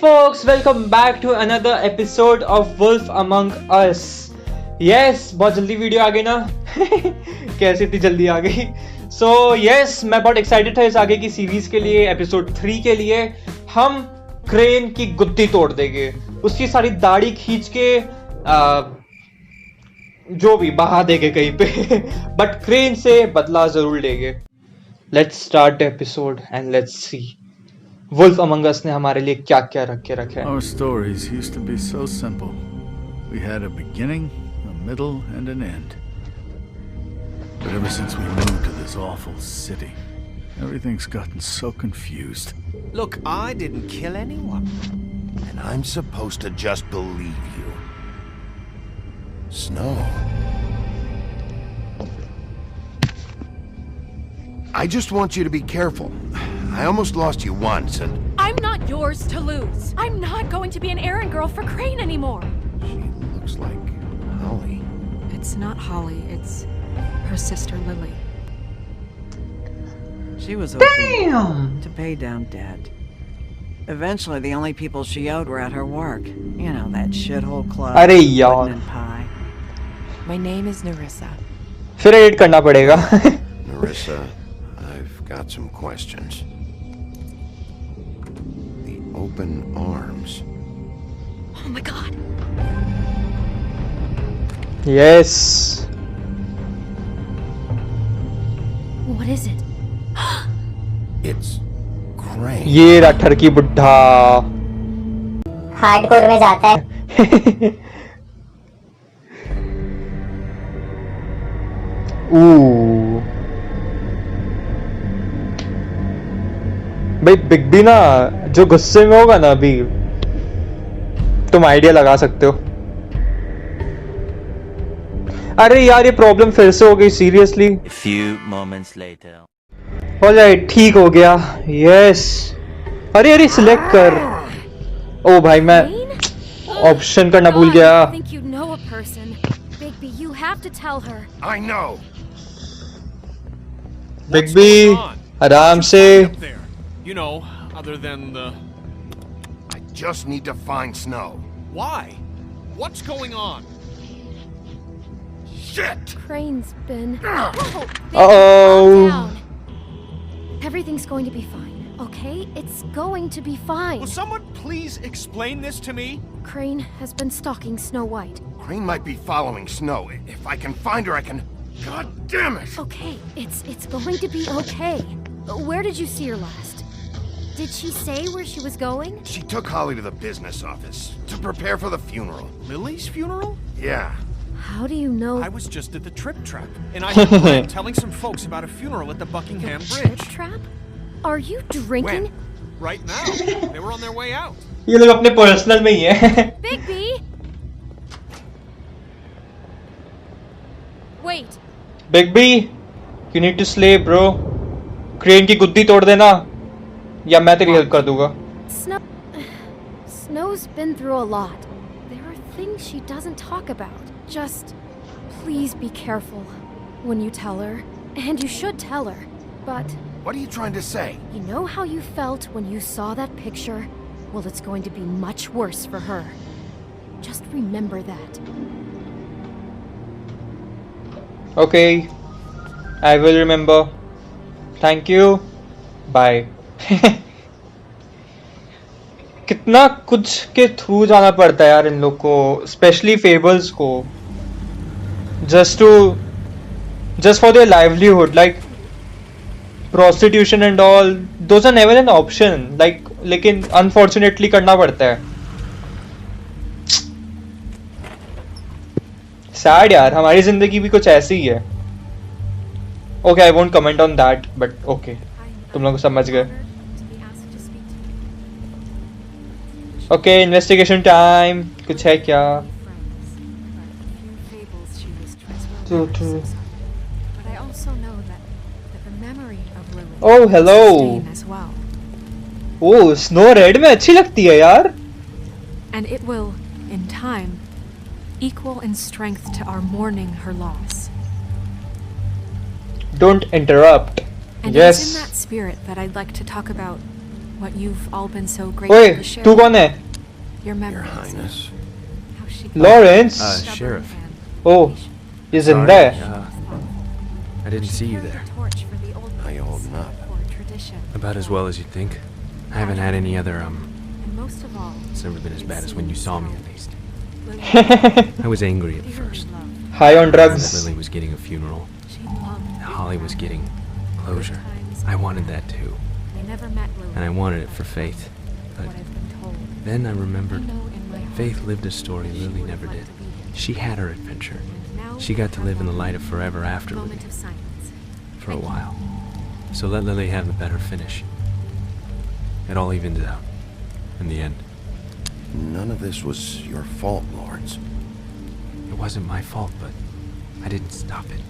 folks, welcome back to another episode of Wolf Among Us. Yes, बहुत जल्दी video आ गई ना कैसे इतनी जल्दी आ गई. So yes, मैं बहुत एक्साइटेड था इस आगे की सीरीज के लिए. एपिसोड 3 के लिए हम क्रेन की गुत्ती तोड़ देंगे, उसकी सारी दाढ़ी खींच के जो भी बहा देंगे कहीं पे बट क्रेन से बदला जरूर लेंगे. Let's start the episode and let's see wolf among us ने हमारे लिए क्या क्या रख के रखे हैं. Our stories used to be so simple. We had a beginning, a middle, and an end. But ever since we moved to this awful city, everything's gotten so confused. Look, I didn't kill anyone. And I'm supposed to just believe you. Snow. I just want you to be careful. I almost lost you once, and... I'm not yours to lose. I'm not going to be an errand girl for Crane anymore. She looks like Holly. It's not Holly, it's her sister Lily. She was hoping to pay down debt. Eventually, the only people she owed were at her work. You know, that shithole club. अरे यार. And pie. My name is Nerissa. फिर edit करना पड़ेगा. Nerissa, I've got some questions. The open arms. Oh my god. Yes. What is it? It's Crane. ये रहा ठरकी बुड्ढा. Hardcore में जाता है. भाई बिग बी ना जो गुस्से में होगा ना अभी तुम आइडिया लगा सकते हो. अरे यार ये प्रॉब्लम फिर से हो गई सीरियसली. ऑलराइट ठीक हो गया. यस. अरे अरे सिलेक्ट कर. ओ भाई मैं ऑप्शन करना भूल गया. I think you know a person. Bigby, you have to tell her. I know. Big B आराम से. You know, other than the... I just need to find Snow. Why? What's going on? Shit! Crane's been... Whoa, Bigby, Uh-oh. calm down. Everything's going to be fine, okay? It's going to be fine. Will someone please explain this to me? Crane has been stalking Snow White. Crane might be following Snow. If I can find her, I can... God damn it! Okay, it's going to be okay. Where did you see her last? Did she say where she was going? She took Holly to the business office to prepare for the funeral. Lily's funeral? Yeah. How do you know? I was just at the Trip Trap, and I heard Glenn telling some folks about a funeral at the Buckingham Trip Bridge. trap? Are you drinking? When? Right now. They were on their way out. ये लोग अपने personal में ही है. Bigby! Wait. Big B you need to slay bro. Crane की गुद्दी तोड़ देना या मैं तेरी हेल्प कर दूंगा. Snow's been through a lot. There are things she doesn't talk about. Just please be careful when you tell her. And you should tell her. But What are you trying to say? you know how you felt when you saw that picture? Well, it's going to be much worse for her. Just remember that. Okay, I will remember. Thank you. Bye. कितना कुछ के through जाना पड़ता है यार इन लोग को, specially fables को, just for their livelihood, like prostitution and all. Those are never an option. Like लेकिन unfortunately करना पड़ता है. सैड यार, हमारी जिंदगी भी कुछ ऐसी ही है. Okay I won't comment on that but okay तुम लोग समझ गए. Okay investigation time. कुछ है क्या? But I also know that the memory of Lily Oh, hello. is staying as well. Oh snow red में अच्छी लगती है यार. And it will, in time, equal in strength to our mourning her loss. Don't interrupt. And Yes. it's in that spirit that I'd like to talk about what you've all been so grateful ओए to share. तू कौन है? Your Your memories. Highness. How she Lawrence? stubborn Sheriff. and Oh, ये जिंदा है. I didn't see you there. torch for the old How you ways holding up? or tradition. About as well as you'd think. I haven't had any other, And most of all, it's never been as bad as when you saw me, at least. Lily I was angry at dearly first. loved. High on That drugs. Lily was getting a funeral. She loved and Holly was getting closure. I wanted that too. I never met Lily. And I wanted it for Faith. But What I've been told. then I I remembered know in my heart Faith lived a story she Lily would never like did. to be here. She had her adventure. And now She got to we live in the have light of forever after a moment Lily. of silence. For a while. So let Lily have the better finish. It all evens out. In the end. None of this was your fault, Lawrence. It wasn't my fault, but I didn't stop it.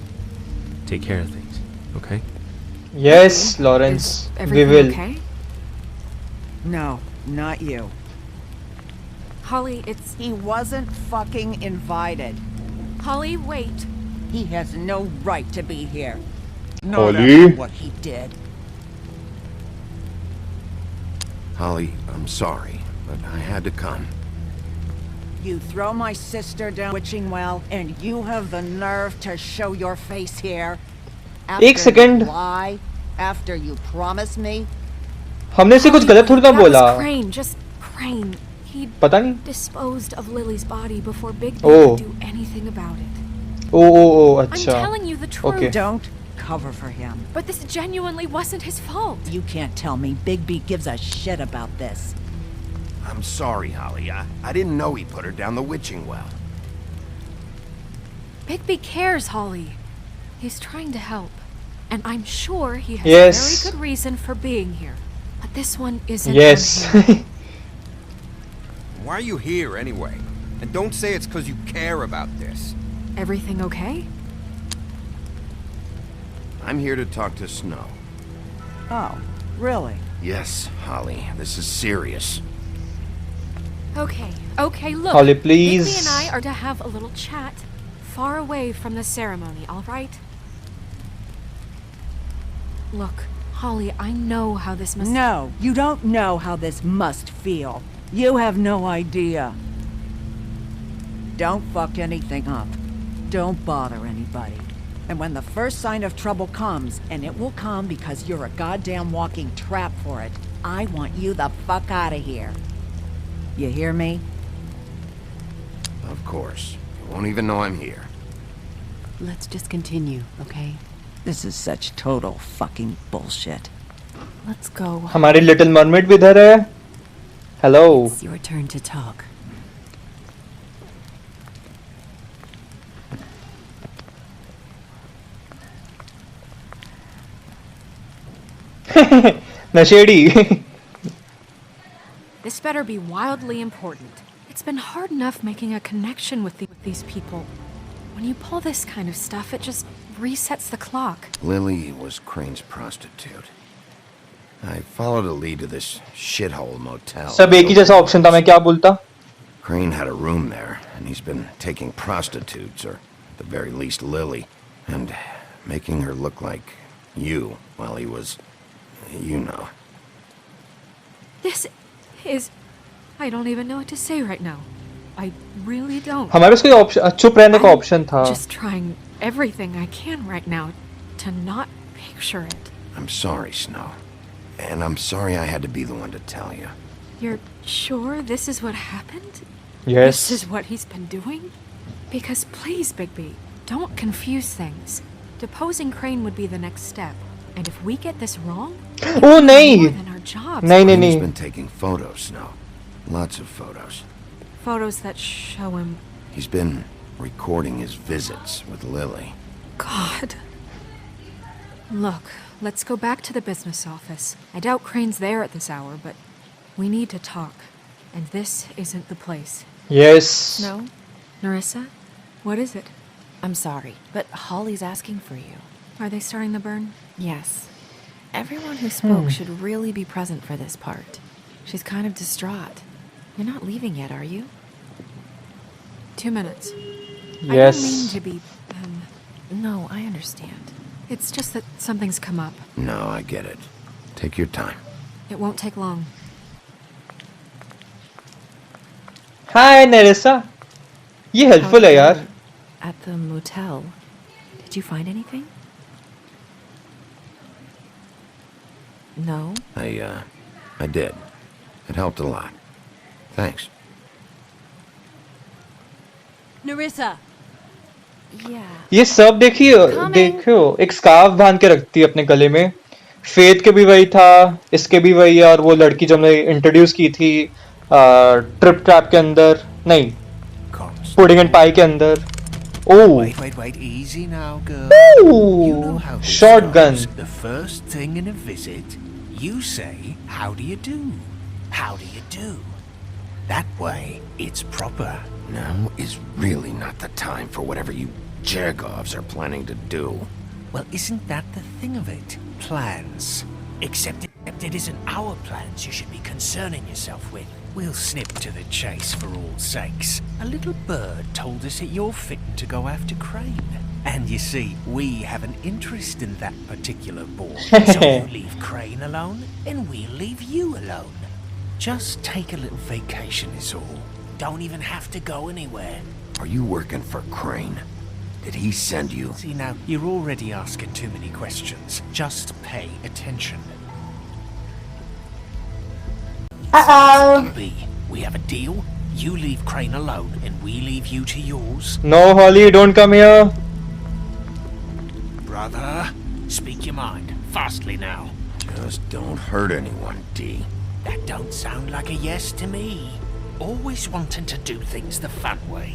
Take care of things, okay? Yes, Lawrence. Is We everything will. okay? No, not you. Holly, it's... He wasn't fucking invited. Holly, wait. He has no right to be here. Not Holly? after what he did. Holly, I'm sorry, but I had to come. You throw my sister down Witching Well, and you have the nerve to show your face here? एक second. You lie? After you promised me? हमने से कुछ गलत थोड़ी ना That बोला. was Crane, just Crane. He पता नहीं. disposed of Lily's body before Big B Oh. could do anything about it. O I'm अच्छा. telling you the truth. Okay. Don't cover for him. But this genuinely wasn't his fault. You can't tell me Big B gives a shit about this. I'm sorry, Holly. I didn't know he put her down the witching well. Big B cares, Holly. He's trying to help. And I'm sure he has Yes. a very good reason for being here. But this one isn't Yes. on him. Why are you here anyway? And don't say it's because you care about this. Everything okay? I'm here to talk to Snow. Oh, really? Yes, Holly, this is serious. Okay, look. Holly, Big B please. and I are to have a little chat far away from the ceremony, all right? Look, Holly, I know how this must... No, you don't know how this must feel. You have no idea. Don't fuck anything up. Don't bother anybody. And when the first sign of trouble comes, and it will come because you're a goddamn walking trap for it, I want you the fuck out of here. You hear me? Of course. You won't even know I'm here. Let's just continue, okay? This is such total fucking bullshit. Let's go. हमारी little mermaid भी इधर है. Hello. It's your turn to talk. नशेड़ी. This better be wildly important. It's been hard enough making a connection with these people. When you pull this kind of stuff, it just resets the clock. Lily was Crane's prostitute. I followed a lead to this shithole motel. सब एक ही जैसा option था, मैं क्या बोलता? Crane had a room there, and he's been taking prostitutes, or at the very least Lily, and making her look like you while he was, you know. This is... I don't even know what to say right now. I really don't. हमारे पास कोई option चुप रहने का option था. Just trying everything I can right now to not picture it. I'm sorry, Snow. And I'm sorry I had to be the one to tell you. You're sure this is what happened? Yes. This is what he's been doing? Because please, Bigby, don't confuse things. Deposing Crane would be the next step. And if we get this wrong, Oh नहीं. more than our jobs. नहीं नहीं Crane's नहीं. been taking photos, Snow. Lots of photos. Photos that show him. He's been recording his visits with Lily. God. Look, let's go back to the business office. I doubt Crane's there at this hour, but we need to talk. And this isn't the place. Yes. No? Narissa? What is it? I'm sorry, but Holly's asking for you. Are they starting the burn? Yes. Everyone who spoke should really be present for this part. She's kind of distraught. You're not leaving yet, are you? 2 minutes. Yes. I don't mean to be... No, I understand. It's just that something's come up. No, I get it. Take your time. It won't take long. हाय नेरेसा, ये helpful है यार. At the motel, did you find anything? No? I did. It helped a lot. Thanks. Nerissa! Yeah. ये सब देखियो एक scarf बांध के रखती है अपने गले में. फेथ के भी वही था, इसके भी वही है, और वो लड़की जो हमने इंट्रोड्यूस की थी ट्रिप ट्रैप के अंदर, नहीं पुडिंग एंड पाई के अंदर. Wait, easy now, girl. You know how this Shotgun. goes. The first thing in a visit, you say, how do you do? How do you do? That way, it's proper. Now is really not the time for whatever you Jergovs are planning to do. Well, isn't that the thing of it? Plans. Except it isn't our plans you should be concerning yourself with. We'll snip to the chase for all sakes. A little bird told us that you're fitting to go after Crane. And you see, we have an interest in that particular boy. So you leave Crane alone, and we'll leave you alone. Just take a little vacation is all. Don't even have to go anywhere. Are you working for Crane? Did he send you? See now, you're already asking too many questions. Just pay attention. B, we have a deal. You leave Crane alone, and we leave you to yours. No, Holly, don't come here. Brother, speak your mind. Fastly now. Just don't hurt anyone, D. That don't sound like a yes to me. Always wanting to do things the fun way.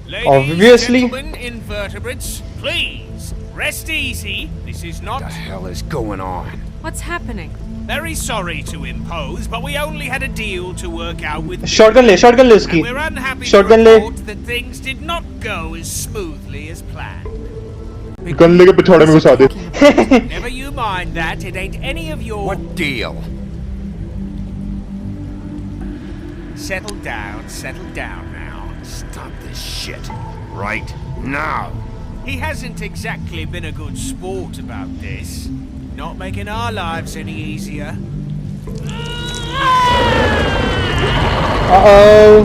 Ladies, Obviously. gentlemen, invertebrates, please, rest easy. This is not... What the hell is going on? What's happening? Very sorry to impose, but we only had a deal to work out with... Shotgun ले उसकी. And we're unhappy Shotgun to ले. report that things did not go as smoothly as planned. Gun लेके पिछवाड़े में घुसा दे. Never you mind that, it ain't any of your... What deal? Settle down now. Stop this shit. Right now. He hasn't exactly been a good sport about this. Not making our lives any easier. Uh-oh.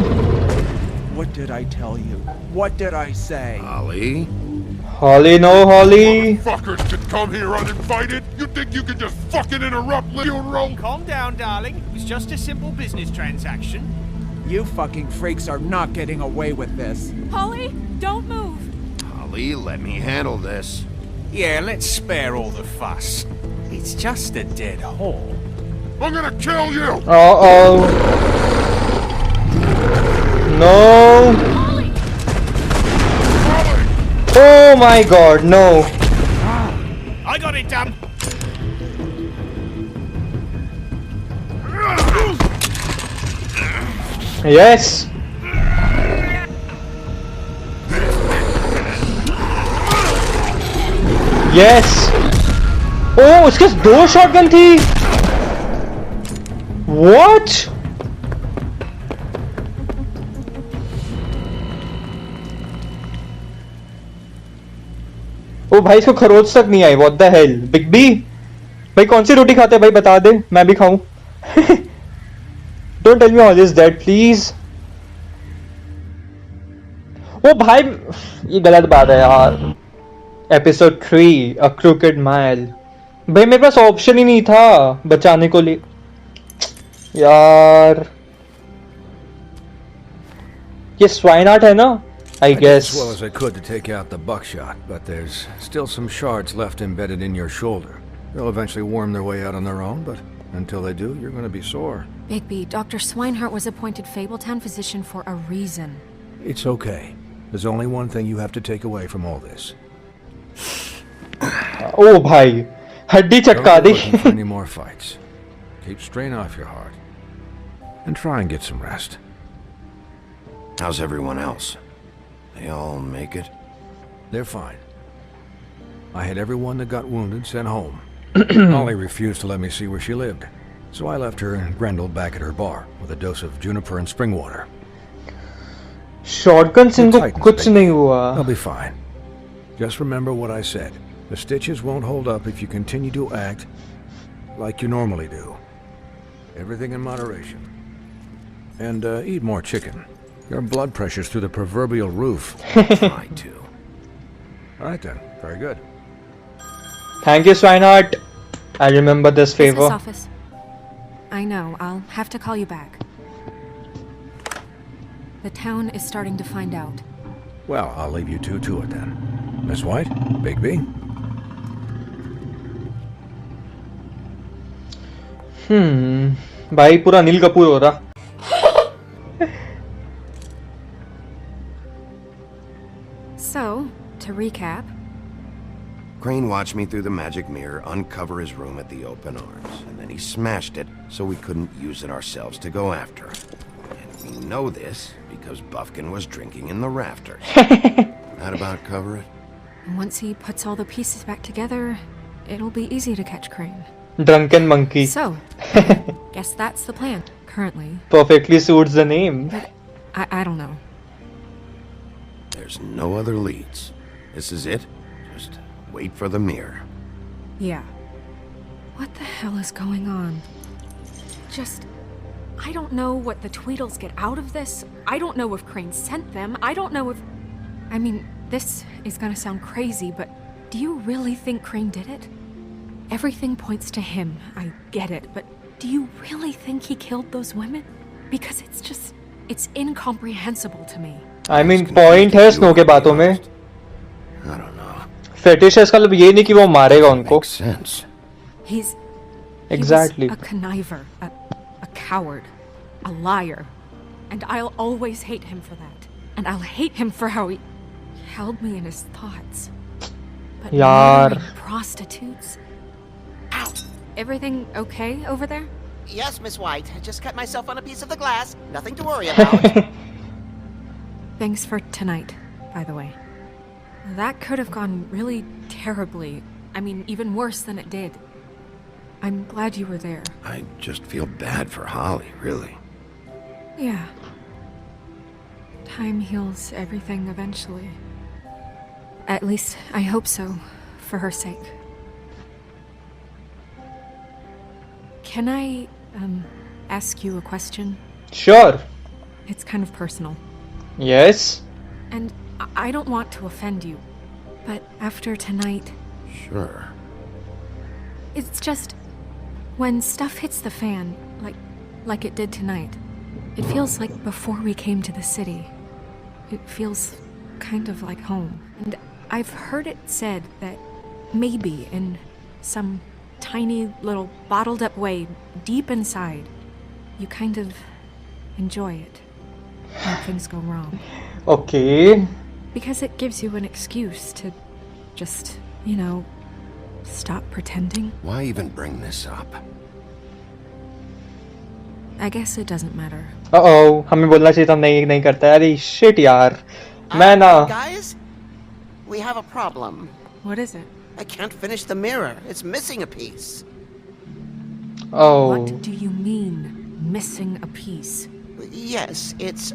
What did I tell you? What did I say? Holly? Holly, no Holly. Fuckers could come here uninvited. You think you can just fucking interrupt funeral? Calm down, darling. It was just a simple business transaction. You fucking freaks are not getting away with this. Holly, don't move. Holly, let me handle this. Yeah, let's spare all the fuss. It's just a dead hole. I'm gonna kill you! Uh-oh. No. Holly! Oh my god, no. I got it done. Yes. Yes. Oh, उसके 2 shotgun थी. What? ओ भाई इसको खरोच तक नहीं आई. What the hell? Big B भाई कौन सी रोटी खाते हैं भाई बता दे मैं भी खाऊं. Don't tell me all is dead, please. ओ भाई ये गलत बात है यार. Episode 3 A Crooked Mile. भाई मेरे पास ऑप्शन ही नहीं था बचाने को लिए यार. ये स्वाइनाट है ना? I guess. As well as I could to take out the buckshot, but there's still some shards left embedded in your shoulder. They'll eventually worm their way out on their own, but until they do, you're going to be sore. Bigby, Dr. Swinehart was appointed Fabletown physician for a reason. It's okay. There's only one thing you have to take away from all this. Oh भाई हड्डी चटका दी. Don't go looking for any more fights. Keep strain off your heart. And try and get some rest. How's everyone else? They all make it? They're fine. I had everyone that got wounded sent home. Ollie refused to let me see where she lived, so I left her and Grendel back at her bar with a dose of juniper and spring water. Shotgun से इनको कुछ नहीं हुआ. I'll be fine. Just remember what I said. The stitches won't hold up if you continue to act like you normally do. Everything in moderation. And eat more chicken. Your blood pressure's through the proverbial roof. Try to. All right then. Very good. Thank you, Swinehart. I remember this favor. Business office. I know. I'll have to call you back. The town is starting to find out. Well, I'll leave you two to it then. Miss White, Bigby. भाई पूरा अनिल कपूर हो रहा. So, to recap, Crane watched me through the magic mirror uncover his room at the open arms, and then he smashed it so we couldn't use it ourselves to go after him. And we know this because Buffkin was drinking in the rafters. That about cover it? and once he puts all the pieces back together, it'll be easy to catch Crane. Drunken monkey. So, guess that's the plan, currently. Perfectly suits the name. But I don't know. There's no other leads. This is it. Just wait for the mirror. Yeah. What the hell is going on? I don't know what the Tweedles get out of this. I don't know if Crane sent them. I don't know if... I mean, this is gonna sound crazy, but do you really think Crane did it? Everything points to him. I get it, but do you really think he killed those women? Because it's incomprehensible to me. I mean, point है snow के बातों में. I don't know. Fetish है इसका मतलब ये नहीं कि वो मारेगा उनको. Makes sense. He Exactly. was a conniver, a coward, a liar. And I'll always hate him for that. And I'll hate him for how he held me in his thoughts. But Yaar. marrying prostitutes? Ow! Everything okay over there? Yes, Miss White. I just cut myself on a piece of the glass. Nothing to worry about. Thanks for tonight, by the way. That could have gone really terribly. I mean, even worse than it did. I'm glad you were there. I just feel bad for Holly, really. Yeah. Time heals everything eventually. At least, I hope so, for her sake. Can I, ask you a question? Sure. It's kind of personal. Yes. And I don't want to offend you, but after tonight... Sure. It's just... when stuff hits the fan, like it did tonight, it feels like before we came to the city. It feels kind of like home. And I've heard it said that maybe in some tiny little bottled up way deep inside, you kind of enjoy it when things go wrong. Okay. Because it gives you an excuse to just, stop pretending. Why even bring this up? I guess it doesn't matter. Uh-oh, हमें बोलना चाहिए था नहीं करता. अरे shit यार. मैं ना. Guys, we have a problem. What is it? I can't finish the mirror. It's missing a piece. Oh. What do you mean, missing a piece? Yes, it's,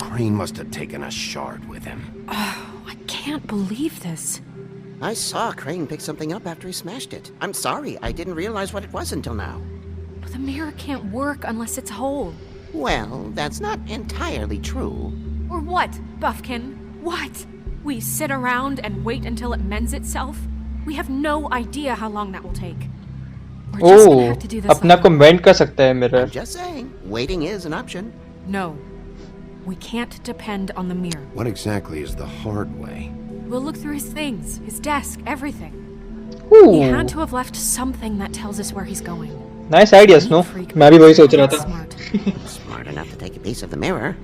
Crane must have taken a shard with him. Oh, I can't believe this. I saw Crane pick something up after he smashed it. I'm sorry, I didn't realize what it was until now. But the mirror can't work unless it's whole. Well, that's not entirely true. Or what, Buffkin? What? We sit around and wait until it mends itself? We have no idea how long that will take. We're just gonna have to do this अपना को mend कर सकता है mirror. I'm just saying, waiting is an option. No. We can't depend on the mirror. What exactly is the hard way? We'll look through his things, his desk, everything. Ooh. He had to have left something that tells us where he's going. Nice ideas, no? मैं भी वही सोच रहा था. Smart enough to take a piece of the mirror.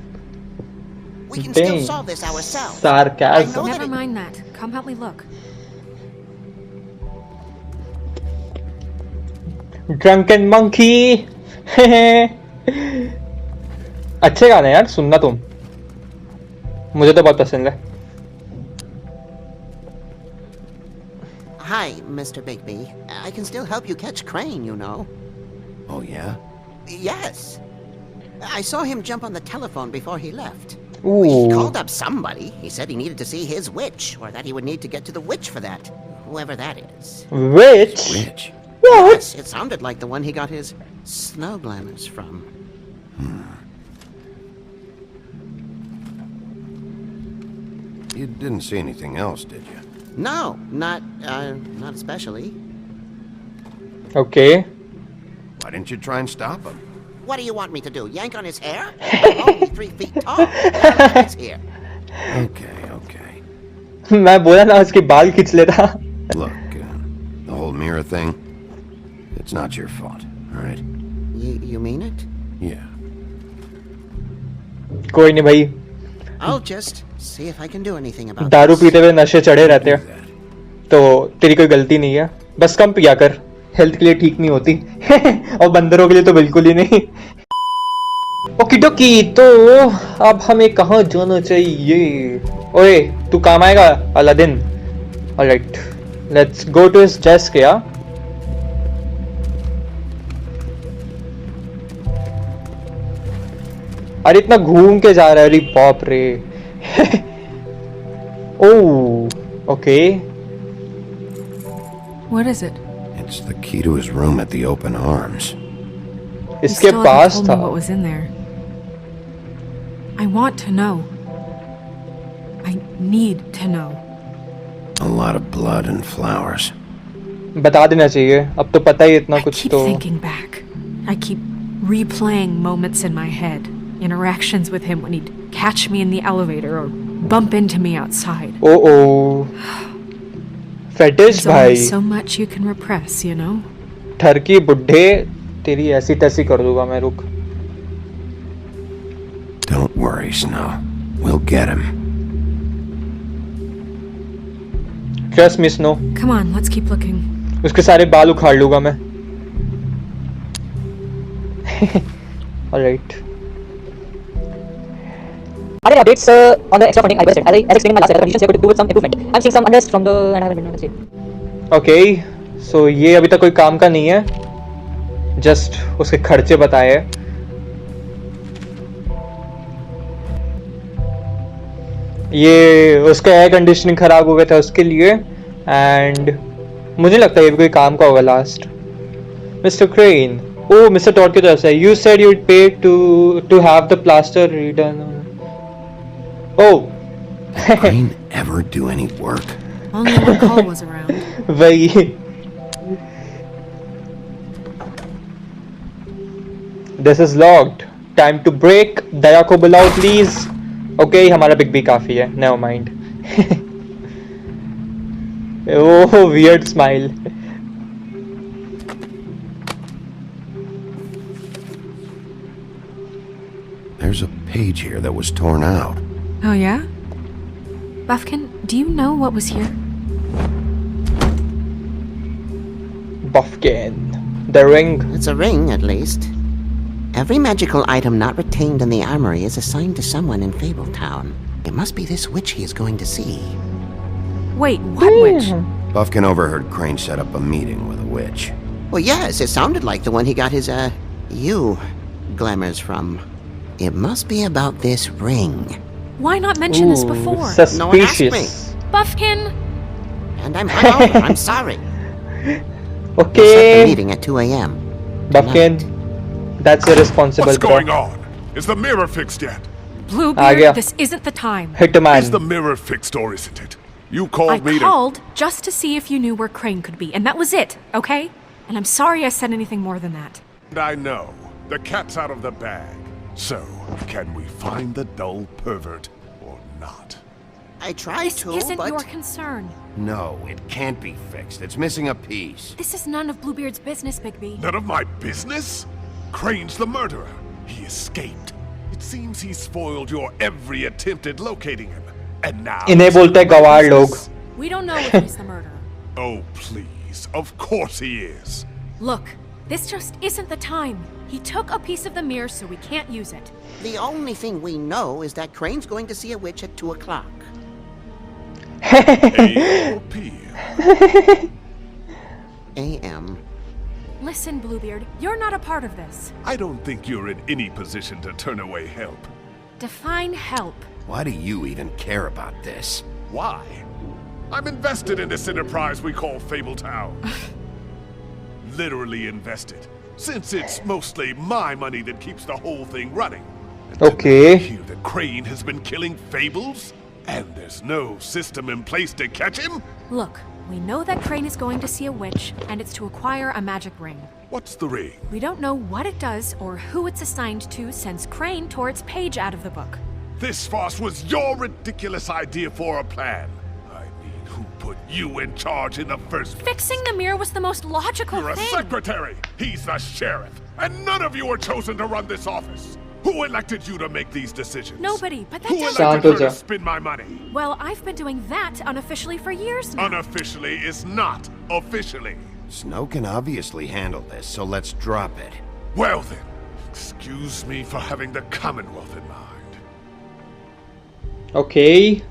We can still solve this ourselves. Sarcasm. Never mind that. Come help me look. Drunken monkey. अच्छे गाने यार सुनना तुम. मुझे तो बहुत पसंद है. Hi, Mr. Bigby. I can still help you catch Crane, you know. Oh, yeah? Yes. I saw him jump on the telephone before he left. Ooh. He called up somebody. He said he needed to see his witch, or that he would need to get to the witch for that. Whoever that is. Witch? Witch? What? Yes, it sounded like the one he got his snow glamours from? You didn't see anything else, did you? No, not especially. Okay. Why didn't you try and stop him? What do you want me to do? Yank on his hair? I'm only 3 feet tall. It's here. Okay, okay. मैं बोला ना उसके बाल खींच लेता. Look, the whole mirror thing, it's not your fault, all right? You mean it? Yeah. कोई नहीं भाई. I'll just see if I can do anything about दारू this. पीते हुए नशे चढ़े रहते हैं तो तेरी कोई गलती नहीं है. बस कम पिया कर. हेल्थ के लिए ठीक नहीं होती. और बंदरों के लिए तो बिल्कुल ही नहीं. ओकीडोकी, तो अब हमें कहाँ जाना चाहिए? ओए तू काम आएगा Aladdin. Alright, let's go to his desk. या अरे इतना घूम के जा रहा है. अरे बाप रे. Oh okay. What is it? It's the key to his room at the Open Arms. You इसके still haven't पास told था. me what was in there. I want to know. I need to know. A lot of blood and flowers. बता देना चाहिए. अब तो पता ही इतना I कुछ keep तो. thinking back. I keep replaying moments in my head. Interactions with him when he'd catch me in the elevator or bump into me outside. Oh. Fetish There's only भाई. so much you can repress, you know? ठरकी बुड्ढे तेरी ऐसी तैसी कर दूंगा मैं. रुक. Don't worry, Snow. We'll get him. Trust me, Snow. Come on, let's keep looking. उसके सारे बाल उखाड़ लूंगा मैं. Alright. Are there updates on the extra funding I requested? As explained in my last letter, conditions here could do with some improvement. I'm seeing some unrest from the... and I haven't been able to Okay. So ये अभी तक कोई काम का नहीं है. Just उसके खर्चे बताए हैं. ये उसका एयर कंडीशनिंग खराब हो गया था उसके लिए. एंड मुझे लगता है ये भी कोई काम का होगा. Last mister Crane. Oh mister Todd की तरफ से. You said you would pay to have the plaster redone. Oh. Did Crane ever do any work? Only when Cole was around. वही. This is locked. Time to break. दया को बुलाओ please. Okay, हमारा big B काफी है. Never mind. Oh, weird smile. There's a page here that was torn out. Oh, yeah? Buffkin, do you know what was here? Buffkin. The ring. It's a ring, at least. Every magical item not retained in the armory is assigned to someone in Fabletown. It must be this witch he is going to see. Wait, what witch? Buffkin overheard Crane set up a meeting with a witch. Well, yes, it sounded like the one he got his, glamours from. It must be about this ring. Why not mention this before? Suspicious. No one asked me. Buffkin! And I'm hungover. I'm sorry. We'll set the Okay. meeting at 2 a.m. Buffkin. That's irresponsible, What's bro. going on? Is the mirror fixed yet? Uh Bluebeard, गया. this isn't the time. Hitman. Is the mirror fixed or isn't it? You I called me to... called just to see if you knew where Crane could be, and that was it, okay? And I'm sorry I said anything more than that. And I know. The cat's out of the bag. So, can we find the dull pervert or not? I tried This to, isn't but... your concern. No, it can't be fixed. It's missing a piece. This is none of Bluebeard's business, Bigby. None of my business? Crane's the murderer. He escaped. It seems he spoiled your every attempt at locating him. And now... इन्हें बोलते हैं गवार लोग. We don't know if he's the murderer. Oh, please. Of course he is. Look, this just isn't the time. He took a piece of the mirror, so we can't use it. The only thing we know is that Crane's going to see a witch at 2 o'clock. A or P? A.M. Listen, Bluebeard, you're not a part of this. I don't think you're in any position to turn away help. Define help. Why do you even care about this? Why? I'm invested in this enterprise we call Fabletown. Literally invested. since it's mostly my money that keeps the whole thing running. Okay. Hear that Crane has been killing fables? And there's no system in place to catch him? Look, we know that Crane is going to see a witch, and it's to acquire a magic ring. What's the ring? We don't know what it does or who it's assigned to since Crane tore its page out of the book. This farce was your ridiculous idea for a plan. I mean, who put you in charge in the first place? Fixing the mirror was the most logical You're a thing. secretary! He's the sheriff! And none of you were chosen to run this office! Who elected you to make these decisions? Nobody, but that Who doesn't... elected her to spend my money? Well, I've been doing that unofficially for years now. Unofficially is not officially. Snow can obviously handle this, so let's drop it. Well then, excuse me for having the Commonwealth in mind. Okay.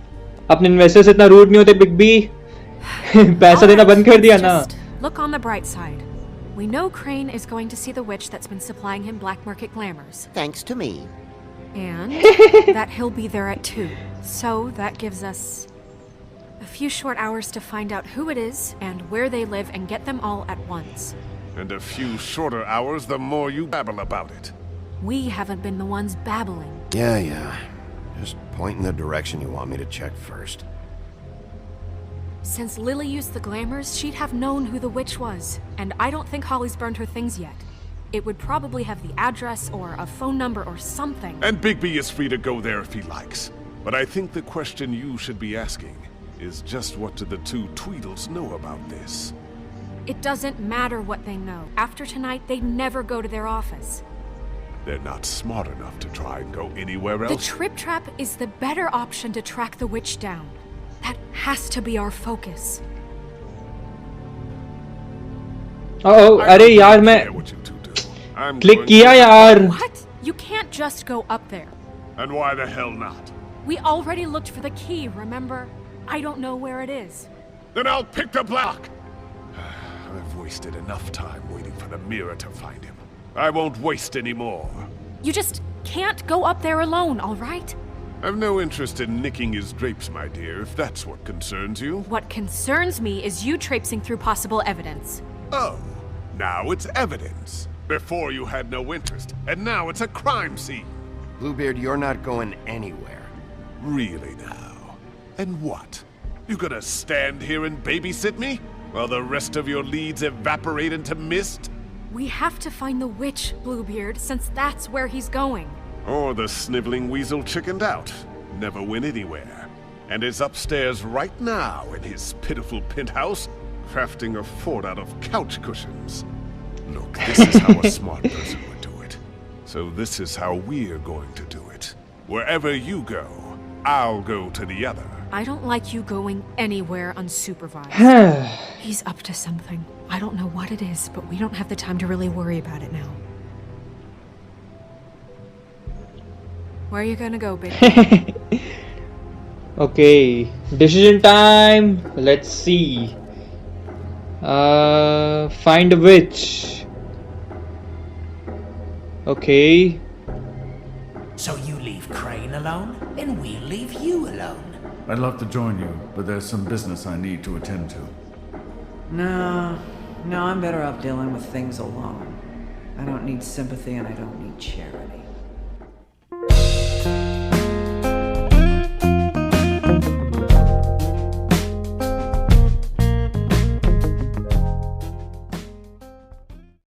अपने investor से इतना rude नहीं होते big B. पैसा देना बंद कर दिया ना. Just look on the bright side. We know Crane is going to see the witch that's been supplying him black market glamours. Thanks to me. And that he'll be there at 2. So that gives us a few short hours to find out who it is and where they live and get them all at once. And a few shorter hours the more you babble about it. We haven't been the ones babbling. Yeah. Just point in the direction you want me to check first. Since Lily used the glamours, she'd have known who the witch was. And I don't think Holly's burned her things yet. It would probably have the address or a phone number or something. And Bigby is free to go there if he likes. But I think the question you should be asking is just what do the two Tweedles know about this? It doesn't matter what they know. After tonight, they'd never go to their office. They're not smart enough to try and go anywhere else. The Trip Trap is the better option to track the witch down. That has to be our focus. Oh, अरे यार मैं click किया यार. What? You can't just go up there. And why the hell not? We already looked for the key, remember? I don't know where it is. Then I'll pick the block. I've wasted enough time waiting for the mirror to find him. I won't waste any more. You just can't go up there alone, all right? I've no interest in nicking his drapes, my dear, if that's what concerns you. What concerns me is you traipsing through possible evidence. Oh, now it's evidence. Before you had no interest, and now it's a crime scene. Bluebeard, you're not going anywhere. Really now? And what? You gonna stand here and babysit me? While the rest of your leads evaporate into mist? We have to find the witch, Bluebeard, since that's where he's going. Or the sniveling weasel chickened out. Never went anywhere. And is upstairs right now in his pitiful penthouse, crafting a fort out of couch cushions. Look, this is how a smart person would do it. So this is how we're going to do it. Wherever you go, I'll go to the other. I don't like you going anywhere unsupervised. He's up to something. I don't know what it is, but we don't have the time to really worry about it now. Where are you gonna go, baby? Okay, decision time. Let's see. Find a witch. Okay. So you leave Crane alone, and we'll leave you alone. I'd love to join you, but there's some business I need to attend to. No, I'm better off dealing with things alone. I don't need sympathy and I don't need charity.